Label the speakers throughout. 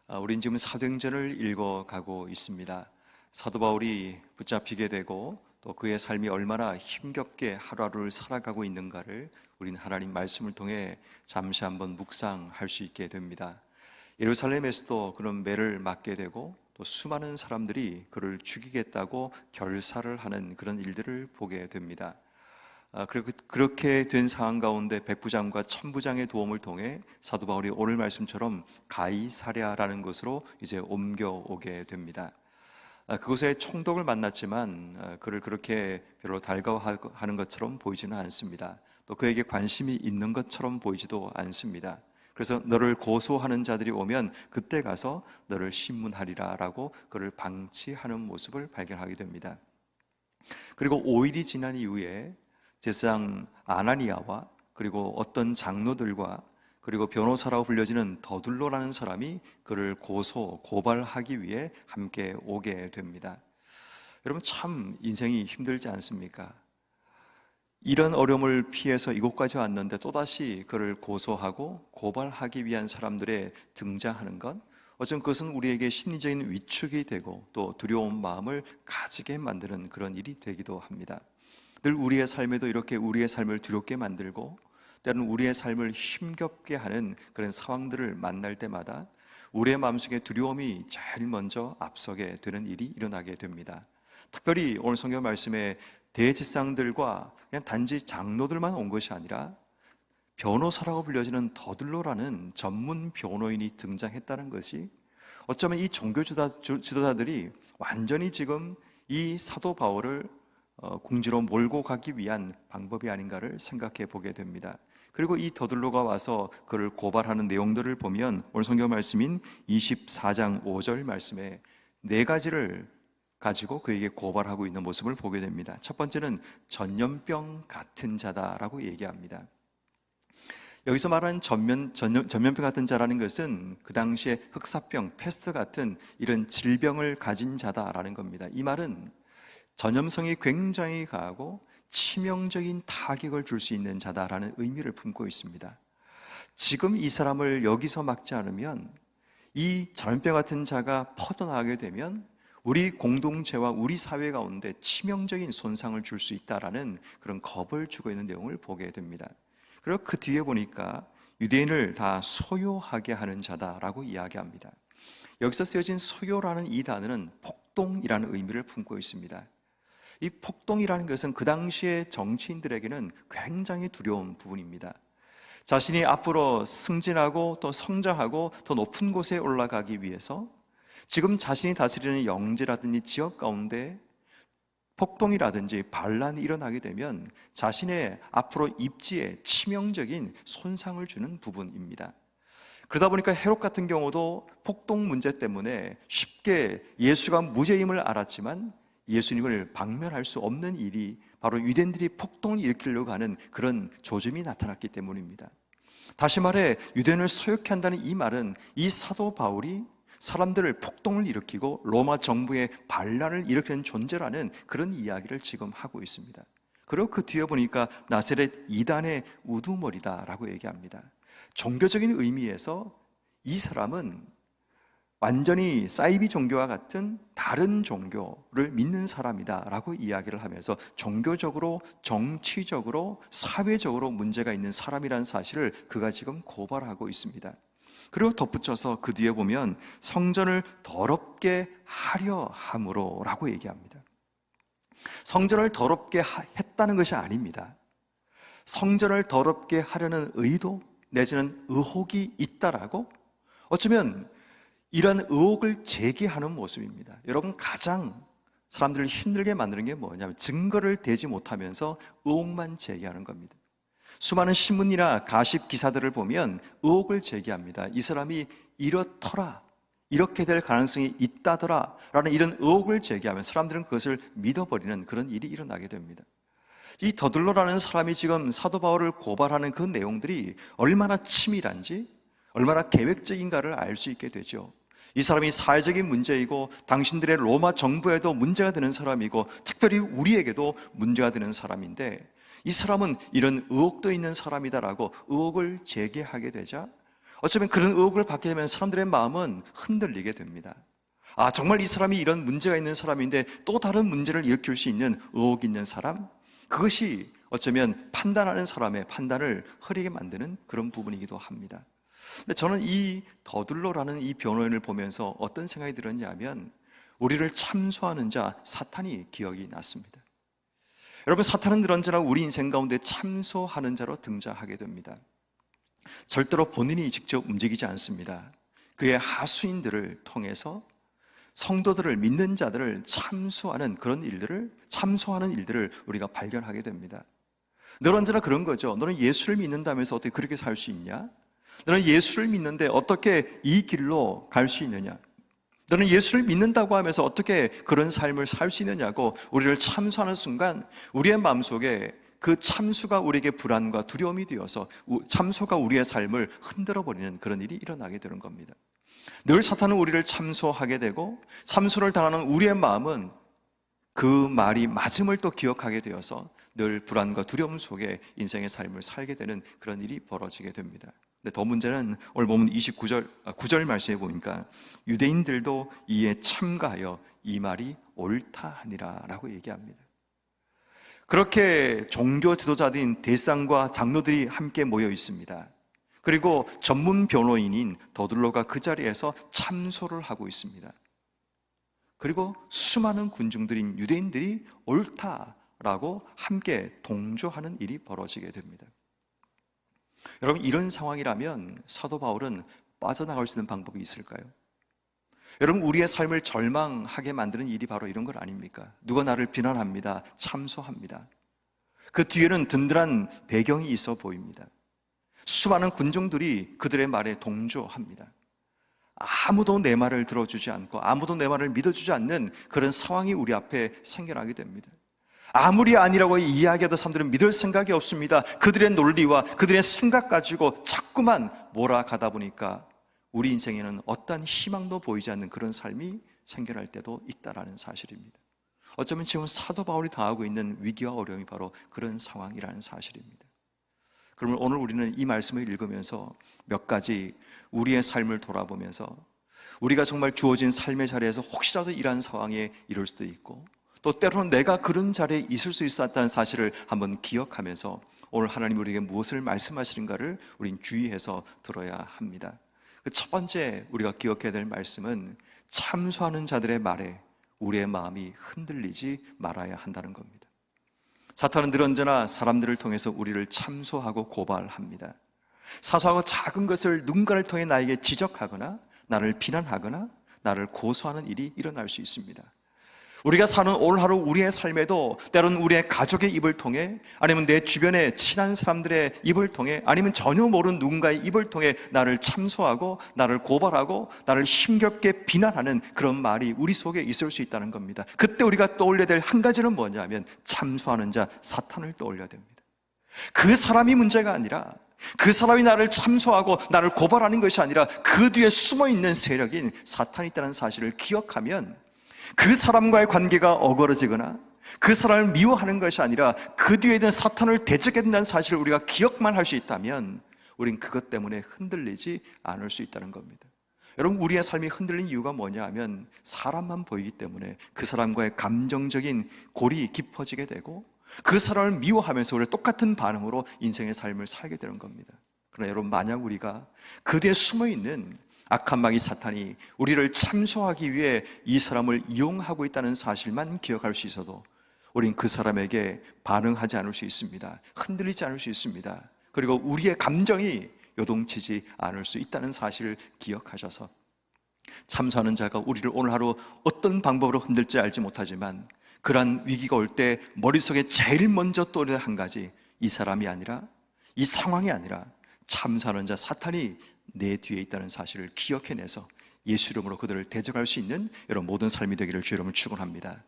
Speaker 1: 우린 지금 사도행전을 읽어가고 있습니다. 사도 바울이 붙잡히게 되고 또 그의 삶이 얼마나 힘겹게 하루하루를 살아가고 있는가를 우린 하나님 말씀을 통해 잠시 한번 묵상할 수 있게 됩니다. 예루살렘에서도 그런 매를 맞게 되고 또 수많은 사람들이 그를 죽이겠다고 결사를 하는 그런 일들을 보게 됩니다. 그렇게 된 상황 가운데 백부장과 천부장의 도움을 통해 사도 바울이 오늘 말씀처럼 가이사랴라는 곳으로 이제 옮겨오게 됩니다. 그곳에 총독을 만났지만 그를 그렇게 별로 달가워하는 것처럼 보이지는 않습니다. 또 그에게 관심이 있는 것처럼 보이지도 않습니다. 그래서 너를 고소하는 자들이 오면 그때 가서 너를 신문하리라 라고 그를 방치하는 모습을 발견하게 됩니다. 그리고 5일이 지난 이후에 제사장 아나니아와 그리고 어떤 장로들과 그리고 변호사라고 불려지는 더둘로라는 사람이 그를 고발하기 위해 함께 오게 됩니다. 여러분, 참 인생이 힘들지 않습니까? 이런 어려움을 피해서 이곳까지 왔는데 또다시 그를 고소하고 고발하기 위한 사람들의 등장하는 것, 어쩌면 그것은 우리에게 심리적인 위축이 되고 또 두려운 마음을 가지게 만드는 그런 일이 되기도 합니다. 늘 우리의 삶에도 이렇게 우리의 삶을 두렵게 만들고 때로는 우리의 삶을 힘겹게 하는 그런 상황들을 만날 때마다 우리의 마음속에 두려움이 제일 먼저 앞서게 되는 일이 일어나게 됩니다. 특별히 오늘 성경 말씀에 대제사장들과 그냥 단지 장로들만 온 것이 아니라 변호사라고 불려지는 더둘로라는 전문 변호인이 등장했다는 것이 어쩌면 이 종교 지도자들이 완전히 지금 이 사도 바울을 궁지로 몰고 가기 위한 방법이 아닌가를 생각해 보게 됩니다. 그리고 이 더둘로가 와서 그를 고발하는 내용들을 보면 오늘 성경 말씀인 24장 5절 말씀에 4가지를 가지고 그에게 고발하고 있는 모습을 보게 됩니다. 첫 번째는 전염병 같은 자다라고 얘기합니다. 여기서 말하는 전염병 같은 자라는 것은 그 당시에 흑사병, 패스트 같은 이런 질병을 가진 자다라는 겁니다. 이 말은 전염성이 굉장히 강하고 치명적인 타격을 줄 수 있는 자다라는 의미를 품고 있습니다. 지금 이 사람을 여기서 막지 않으면 이 전염병 같은 자가 퍼져나가게 되면 우리 공동체와 우리 사회 가운데 치명적인 손상을 줄 수 있다라는 그런 겁을 주고 있는 내용을 보게 됩니다. 그리고 그 뒤에 보니까 유대인을 다 소요하게 하는 자다라고 이야기합니다. 여기서 쓰여진 소요라는 이 단어는 폭동이라는 의미를 품고 있습니다. 이 폭동이라는 것은 그 당시의 정치인들에게는 굉장히 두려운 부분입니다. 자신이 앞으로 승진하고 또 성장하고 더 높은 곳에 올라가기 위해서 지금 자신이 다스리는 영지라든지 지역 가운데 폭동이라든지 반란이 일어나게 되면 자신의 앞으로 입지에 치명적인 손상을 주는 부분입니다. 그러다 보니까 헤롯 같은 경우도 폭동 문제 때문에 쉽게 예수가 무죄임을 알았지만 예수님을 방면할 수 없는 일이 바로 유대인들이 폭동을 일으키려고 하는 그런 조짐이 나타났기 때문입니다. 다시 말해 유대인을 소유케 한다는 이 말은 이 사도 바울이 사람들을 폭동을 일으키고 로마 정부의 반란을 일으키는 존재라는 그런 이야기를 지금 하고 있습니다. 그리고 그 뒤에 보니까 나사렛 이단의 우두머리다라고 얘기합니다. 종교적인 의미에서 이 사람은 완전히 사이비 종교와 같은 다른 종교를 믿는 사람이다라고 이야기를 하면서 종교적으로, 정치적으로, 사회적으로 문제가 있는 사람이라는 사실을 그가 지금 고발하고 있습니다. 그리고 덧붙여서 그 뒤에 보면 성전을 더럽게 하려 함으로 라고 얘기합니다. 성전을 더럽게 했다는 것이 아닙니다. 성전을 더럽게 하려는 의도 내지는 의혹이 있다라고 어쩌면 이런 의혹을 제기하는 모습입니다. 여러분, 가장 사람들을 힘들게 만드는 게 뭐냐면 증거를 대지 못하면서 의혹만 제기하는 겁니다. 수많은 신문이나 가십 기사들을 보면 의혹을 제기합니다. 이 사람이 이렇더라, 이렇게 될 가능성이 있다더라 라는 이런 의혹을 제기하면 사람들은 그것을 믿어버리는 그런 일이 일어나게 됩니다. 이 더둘로라는 사람이 지금 사도 바울을 고발하는 그 내용들이 얼마나 치밀한지 얼마나 계획적인가를 알 수 있게 되죠. 이 사람이 사회적인 문제이고 당신들의 로마 정부에도 문제가 되는 사람이고 특별히 우리에게도 문제가 되는 사람인데 이 사람은 이런 의혹도 있는 사람이다라고 의혹을 제기하게 되자 어쩌면 그런 의혹을 받게 되면 사람들의 마음은 흔들리게 됩니다. 아, 정말 이 사람이 이런 문제가 있는 사람인데 또 다른 문제를 일으킬 수 있는 의혹이 있는 사람? 그것이 어쩌면 판단하는 사람의 판단을 흐리게 만드는 그런 부분이기도 합니다. 근데 저는 이 더둘로라는 이 변호인을 보면서 어떤 생각이 들었냐면 우리를 참소하는 자 사탄이 기억이 났습니다. 여러분, 사탄은 늘 언제나 우리 인생 가운데 참소하는 자로 등장하게 됩니다. 절대로 본인이 직접 움직이지 않습니다. 그의 하수인들을 통해서 성도들을, 믿는 자들을 참소하는 일들을 우리가 발견하게 됩니다. 늘 언제나 그런 거죠. 너는 예수를 믿는다면서 어떻게 그렇게 살 수 있냐? 너는 예수를 믿는데 어떻게 이 길로 갈 수 있느냐? 너는 예수를 믿는다고 하면서 어떻게 그런 삶을 살 수 있느냐고 우리를 참소하는 순간 우리의 마음속에 그 참소가 우리에게 불안과 두려움이 되어서 참소가 우리의 삶을 흔들어버리는 그런 일이 일어나게 되는 겁니다. 늘 사탄은 우리를 참소하게 되고 참소를 당하는 우리의 마음은 그 말이 맞음을 또 기억하게 되어서 늘 불안과 두려움 속에 인생의 삶을 살게 되는 그런 일이 벌어지게 됩니다. 근데 더 문제는 오늘 보면 9절 말씀에 보니까 유대인들도 이에 참가하여 이 말이 옳다 하니라 라고 얘기합니다. 그렇게 종교 지도자들인 대상과 장로들이 함께 모여 있습니다. 그리고 전문 변호인인 더둘로가 그 자리에서 참소를 하고 있습니다. 그리고 수많은 군중들인 유대인들이 옳다라고 함께 동조하는 일이 벌어지게 됩니다. 여러분, 이런 상황이라면 사도 바울은 빠져나갈 수 있는 방법이 있을까요? 여러분, 우리의 삶을 절망하게 만드는 일이 바로 이런 것 아닙니까? 누가 나를 비난합니다. 참소합니다. 그 뒤에는 든든한 배경이 있어 보입니다. 수많은 군중들이 그들의 말에 동조합니다. 아무도 내 말을 들어주지 않고 아무도 내 말을 믿어주지 않는 그런 상황이 우리 앞에 생겨나게 됩니다. 아무리 아니라고 이야기해도 사람들은 믿을 생각이 없습니다. 그들의 논리와 그들의 생각 가지고 자꾸만 몰아가다 보니까 우리 인생에는 어떠한 희망도 보이지 않는 그런 삶이 생겨날 때도 있다라는 사실입니다. 어쩌면 지금 사도 바울이 당하고 있는 위기와 어려움이 바로 그런 상황이라는 사실입니다. 그러면 오늘 우리는 이 말씀을 읽으면서 몇 가지 우리의 삶을 돌아보면서 우리가 정말 주어진 삶의 자리에서 혹시라도 이러한 상황에 이를 수도 있고 또 때로는 내가 그런 자리에 있을 수 있었다는 사실을 한번 기억하면서 오늘 하나님 우리에게 무엇을 말씀하시는가를 우린 주의해서 들어야 합니다. 그 첫 번째 우리가 기억해야 될 말씀은 참소하는 자들의 말에 우리의 마음이 흔들리지 말아야 한다는 겁니다. 사탄은 늘 언제나 사람들을 통해서 우리를 참소하고 고발합니다. 사소하고 작은 것을 누군가를 통해 나에게 지적하거나 나를 비난하거나 나를 고소하는 일이 일어날 수 있습니다. 우리가 사는 올 하루 우리의 삶에도 때로는 우리의 가족의 입을 통해 아니면 내 주변의 친한 사람들의 입을 통해 아니면 전혀 모르는 누군가의 입을 통해 나를 참소하고 나를 고발하고 나를 힘겹게 비난하는 그런 말이 우리 속에 있을 수 있다는 겁니다. 그때 우리가 떠올려야 될 한 가지는 뭐냐면 참소하는 자 사탄을 떠올려야 됩니다. 그 사람이 문제가 아니라 그 사람이 나를 참소하고 나를 고발하는 것이 아니라 그 뒤에 숨어있는 세력인 사탄이 있다는 사실을 기억하면 그 사람과의 관계가 어그러지거나 그 사람을 미워하는 것이 아니라 그 뒤에 있는 사탄을 대적해야 된다는 사실을 우리가 기억만 할 수 있다면 우린 그것 때문에 흔들리지 않을 수 있다는 겁니다. 여러분, 우리의 삶이 흔들린 이유가 뭐냐 하면 사람만 보이기 때문에 그 사람과의 감정적인 골이 깊어지게 되고 그 사람을 미워하면서 우리가 똑같은 반응으로 인생의 삶을 살게 되는 겁니다. 그러나 여러분, 만약 우리가 그 뒤에 숨어있는 악한 마귀 사탄이 우리를 참소하기 위해 이 사람을 이용하고 있다는 사실만 기억할 수 있어도 우린 그 사람에게 반응하지 않을 수 있습니다. 흔들리지 않을 수 있습니다. 그리고 우리의 감정이 요동치지 않을 수 있다는 사실을 기억하셔서 참소하는 자가 우리를 오늘 하루 어떤 방법으로 흔들지 알지 못하지만 그러한 위기가 올 때 머릿속에 제일 먼저 떠오르는 한 가지, 이 사람이 아니라 이 상황이 아니라 참소하는 자 사탄이 내 뒤에 있다는 사실을 기억해내서 예수 이름으로 그들을 대적할 수 있는 여러분 모든 삶이 되기를 주 여러분을 축원합니다.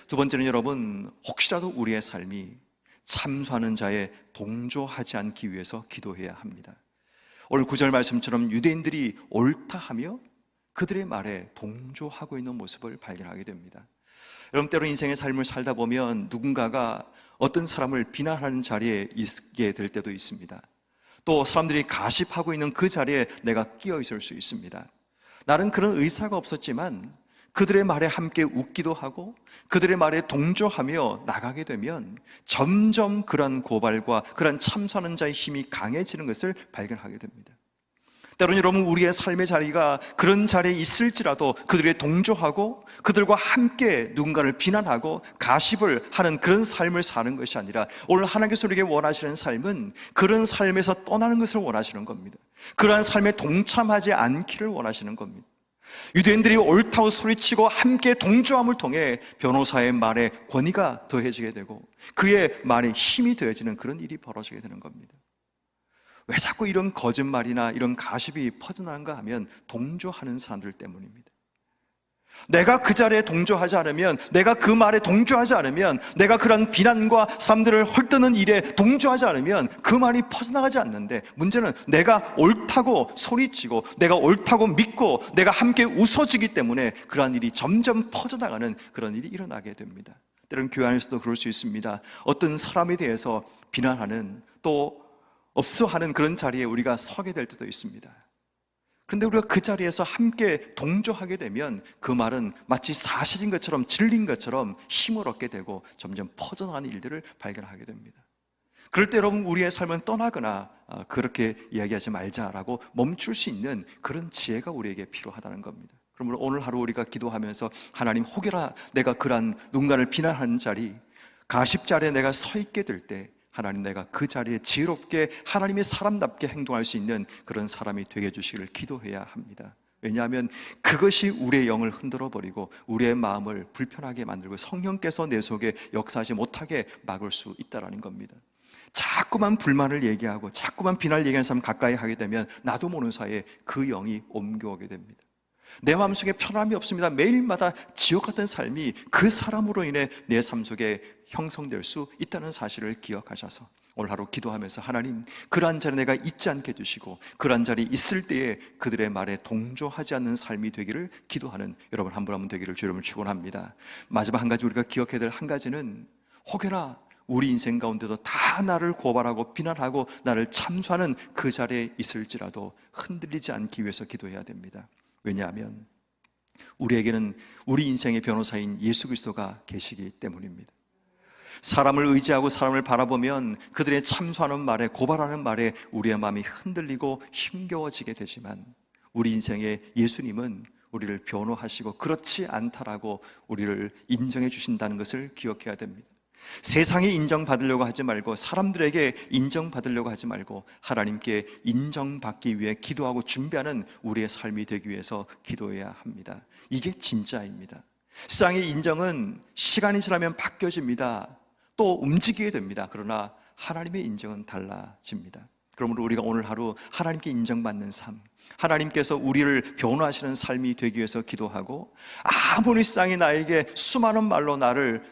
Speaker 1: 두 번째는 여러분, 혹시라도 우리의 삶이 참소하는 자에 동조하지 않기 위해서 기도해야 합니다. 오늘 9절 말씀처럼 유대인들이 옳다 하며 그들의 말에 동조하고 있는 모습을 발견하게 됩니다. 여러분, 때로 인생의 삶을 살다 보면 누군가가 어떤 사람을 비난하는 자리에 있게 될 때도 있습니다. 또 사람들이 가십하고 있는 그 자리에 내가 끼어 있을 수 있습니다. 나는 그런 의사가 없었지만 그들의 말에 함께 웃기도 하고 그들의 말에 동조하며 나가게 되면 점점 그러한 고발과 그러한 참소하는 자의 힘이 강해지는 것을 발견하게 됩니다. 때로는 여러분, 우리의 삶의 자리가 그런 자리에 있을지라도 그들의 동조하고 그들과 함께 누군가를 비난하고 가십을 하는 그런 삶을 사는 것이 아니라 오늘 하나님께서 우리에게 원하시는 삶은 그런 삶에서 떠나는 것을 원하시는 겁니다. 그러한 삶에 동참하지 않기를 원하시는 겁니다. 유대인들이 옳다고 소리치고 함께 동조함을 통해 변호사의 말에 권위가 더해지게 되고 그의 말에 힘이 더해지는 그런 일이 벌어지게 되는 겁니다. 왜 자꾸 이런 거짓말이나 이런 가십이 퍼져나간가 하면 동조하는 사람들 때문입니다. 내가 그 자리에 동조하지 않으면, 내가 그 말에 동조하지 않으면, 내가 그런 비난과 사람들을 헐뜯는 일에 동조하지 않으면 그 말이 퍼져나가지 않는데, 문제는 내가 옳다고 소리치고 내가 옳다고 믿고 내가 함께 웃어주기 때문에 그러한 일이 점점 퍼져나가는 그런 일이 일어나게 됩니다. 때로는 교회 안에서도 그럴 수 있습니다. 어떤 사람에 대해서 비난하는, 또 없어하는 그런 자리에 우리가 서게 될 때도 있습니다. 그런데 우리가 그 자리에서 함께 동조하게 되면 그 말은 마치 사실인 것처럼, 진리인 것처럼 힘을 얻게 되고 점점 퍼져나가는 일들을 발견하게 됩니다. 그럴 때 여러분, 우리의 삶은 떠나거나 그렇게 이야기하지 말자라고 멈출 수 있는 그런 지혜가 우리에게 필요하다는 겁니다. 그러므로 오늘 하루 우리가 기도하면서 하나님, 혹여나 내가 그러한 누군가를 비난하는 자리, 가십 자리에 내가 서 있게 될 때 하나님, 내가 그 자리에 지혜롭게 하나님의 사람답게 행동할 수 있는 그런 사람이 되게 해주시기를 기도해야 합니다. 왜냐하면 그것이 우리의 영을 흔들어 버리고 우리의 마음을 불편하게 만들고 성령께서 내 속에 역사하지 못하게 막을 수 있다는 겁니다. 자꾸만 불만을 얘기하고 자꾸만 비난을 얘기하는 사람 가까이 하게 되면 나도 모르는 사이에 그 영이 옮겨오게 됩니다. 내 마음속에 편함이 없습니다. 매일마다 지옥 같은 삶이 그 사람으로 인해 내 삶 속에 형성될 수 있다는 사실을 기억하셔서 오늘 하루 기도하면서 하나님, 그러한 자리에 내가 있지 않게 해주시고 그러한 자리에 있을 때에 그들의 말에 동조하지 않는 삶이 되기를 기도하는 여러분 한 분 한 분 되기를 주 여러분을 축원합니다. 마지막 한 가지 우리가 기억해야 될 한 가지는, 혹여나 우리 인생 가운데도 다 나를 고발하고 비난하고 나를 참소하는 그 자리에 있을지라도 흔들리지 않기 위해서 기도해야 됩니다. 왜냐하면 우리에게는 우리 인생의 변호사인 예수 그리스도가 계시기 때문입니다. 사람을 의지하고 사람을 바라보면 그들의 참소하는 말에, 고발하는 말에 우리의 마음이 흔들리고 힘겨워지게 되지만 우리 인생의 예수님은 우리를 변호하시고 그렇지 않다라고 우리를 인정해 주신다는 것을 기억해야 됩니다. 세상에 인정받으려고 하지 말고, 사람들에게 인정받으려고 하지 말고 하나님께 인정받기 위해 기도하고 준비하는 우리의 삶이 되기 위해서 기도해야 합니다. 이게 진짜입니다. 세상의 인정은 시간이 지나면 바뀌어집니다. 또 움직이게 됩니다. 그러나 하나님의 인정은 달라집니다. 그러므로 우리가 오늘 하루 하나님께 인정받는 삶, 하나님께서 우리를 변호하시는 삶이 되기 위해서 기도하고, 아무리 세상이 나에게 수많은 말로 나를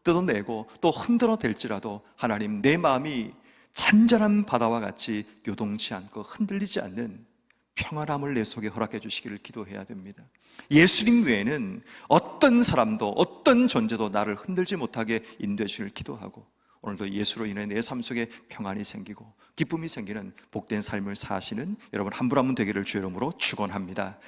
Speaker 1: 뜯어내고 또 흔들어 댈지라도 하나님, 내 마음이 잔잔한 바다와 같이 요동치 않고 흔들리지 않는 평안함을 내 속에 허락해 주시기를 기도해야 됩니다. 예수님 외에는 어떤 사람도 어떤 존재도 나를 흔들지 못하게 인도해 주시기를 기도하고, 오늘도 예수로 인해 내 삶 속에 평안이 생기고 기쁨이 생기는 복된 삶을 사시는 여러분 한 분 한 분 되기를 주 이름으로 축원합니다.